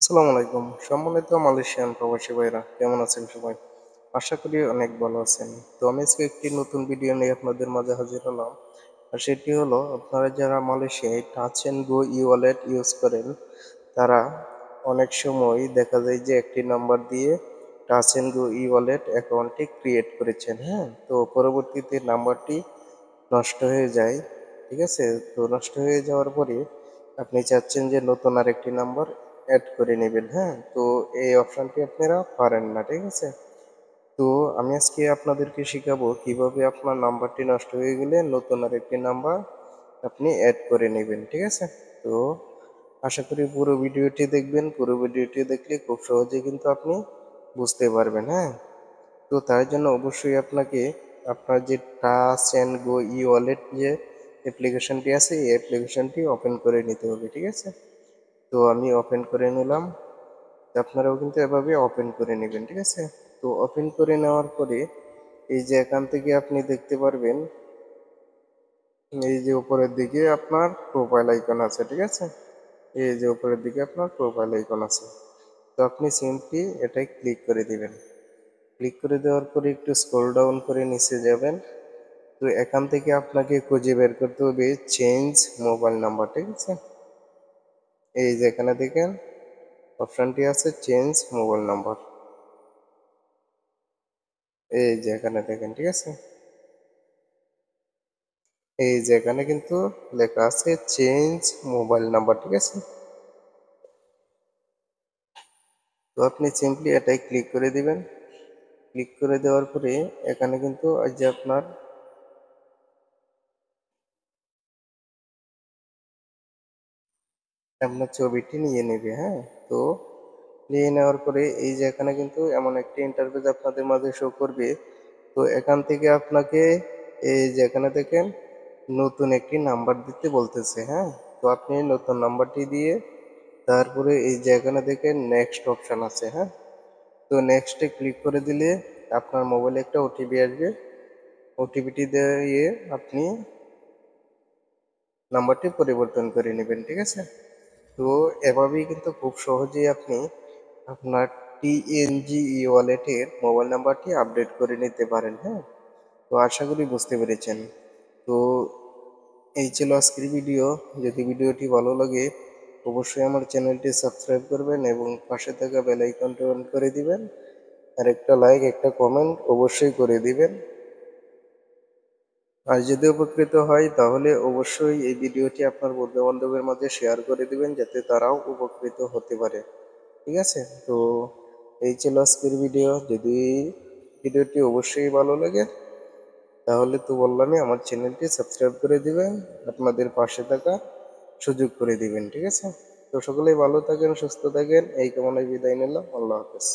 আসসালামু আলাইকুম। সম্মানিত মালয়েশিয়ান প্রবাসী ভাইরা কেমন আছেন সবাই? আশা করি অনেক ভালো আছেন। তো আমি আজকে একটি নতুন ভিডিও নিয়ে আপনাদের মাঝে হাজির হলাম। আর সেটি হলো, আপনারা যারা মালয়েশিয়ায় touch and go E wallet use করেন, তারা অনেক সময় দেখা যায় যে একটি নাম্বার দিয়ে touch and go E wallet অ্যাকাউন্টটি ক্রিয়েট করেছেন, হ্যাঁ? তো পরবর্তীতে নাম্বারটি নষ্ট হয়ে যায়, ঠিক আছে? তো নষ্ট হয়ে যাওয়ার পরে আপনি চাচ্ছেন যে নতুন আরেকটি নাম্বার অ্যাড করে নেবেন, হ্যাঁ? তো এই অপশনটি আপনারা পারেন না, ঠিক আছে? তো আমি আজকে আপনাদেরকে শিখাবো কিভাবে আপনার নাম্বারটি নষ্ট হয়ে গেলে নতুন আরেকটি নাম্বার আপনি অ্যাড করে নেবেন, ঠিক আছে? তো আশা করি পুরো ভিডিওটি দেখবেন। পুরো ভিডিওটি দেখলে খুব সহজে কিন্তু আপনি বুঝতে পারবেন, হ্যাঁ? তো তার জন্য অবশ্যই আপনাকে আপনার যে touch and go E wallet যে অ্যাপ্লিকেশনটি আছে, এই অ্যাপ্লিকেশনটি ওপেন করে নিতে হবে, ঠিক আছে? তো আমি ওপেন করে নিলাম। তো আপনারাও কিন্তু এভাবে ওপেন করে নেবেন, ঠিক আছে? তো ওপেন করে নেওয়ার পরে এই যে এখান থেকে আপনি দেখতে পারবেন, এই যে উপরের দিকে আপনার প্রোফাইল আইকন আছে, ঠিক আছে? এই যে উপরের দিকে আপনার প্রোফাইল আইকন আছে। তো আপনি সিম্পলি এটাই ক্লিক করে দিবেন। ক্লিক করে দেওয়ার পরে একটু স্ক্রল ডাউন করে নিচে যাবেন। তো এখান থেকে আপনাকে খুঁজে বের করতে হবে চেঞ্জ মোবাইল নাম্বার, ঠিক আছে? এই যে এখানে দেখেন অপশনটি আছে চেঞ্জ মোবাইল নাম্বার। এই যে এখানে দেখেন, ঠিক আছে? এই যে এখানে কিন্তু লেখা আছে চেঞ্জ মোবাইল নাম্বার, ঠিক আছে? তো আপনি সিম্পলি এটাই ক্লিক করে দিবেন। ক্লিক করে দেওয়ার পরে এখানে কিন্তু এই যে আপনার আপনার ছবিটি নিয়ে নেবে, হ্যাঁ? তো নিয়ে নেওয়ার পরে এই যে এখানে কিন্তু এমন একটি ইন্টারফেস আপনাদের মাঝে শো করবে। তো এখান থেকে আপনাকে এই যে এখানে দেখেন নতুন একটি নাম্বার দিতে বলতেছে, হ্যাঁ? তো আপনি নতুন নাম্বারটি দিয়ে তারপরে এই যে এখানে দেখেন নেক্সট অপশন আছে, হ্যাঁ? তো নেক্সটে ক্লিক করে দিলে আপনার মোবাইলে একটা ওটিপি আসবে। ওটিপিটি দিয়ে আপনি নাম্বারটি পরিবর্তন করে নেবেন, ঠিক আছে? তো এভাবেই কিন্তু খুব সহজেই আপনি আপনার টিএনজি ই ওয়ালেটের মোবাইল নাম্বারটি আপডেট করে নিতে পারেন, হ্যাঁ? তো আশা করি বুঝতে পেরেছেন। তো এই ছিল আজকের ভিডিও। যদি ভিডিওটি ভালো লাগে অবশ্যই আমার চ্যানেলটি সাবস্ক্রাইব করবেন এবং পাশে থাকা বেল আইকনটি অন করে দিবেন। আর একটা লাইক একটা কমেন্ট অবশ্যই করে দিবেন। আর যদি উপকৃত হয় তাহলে অবশ্যই এই ভিডিওটি আপনার বন্ধু বান্ধবের মাঝে শেয়ার করে দিবেন যাতে তারাও উপকৃত হতে পারে, ঠিক আছে? তো এই ছিল আজকের ভিডিও। যদি ভিডিওটি অবশ্যই ভালো লাগে তাহলে তো বললামই আমার চ্যানেলটি সাবস্ক্রাইব করে দিবেন, আপনাদের পাশে থাকা সুযোগ করে দিবেন, ঠিক আছে? তো সকলেই ভালো থাকেন, সুস্থ থাকেন, এই কামনায় বিদায় নিলাম। আল্লাহ হাফেজ।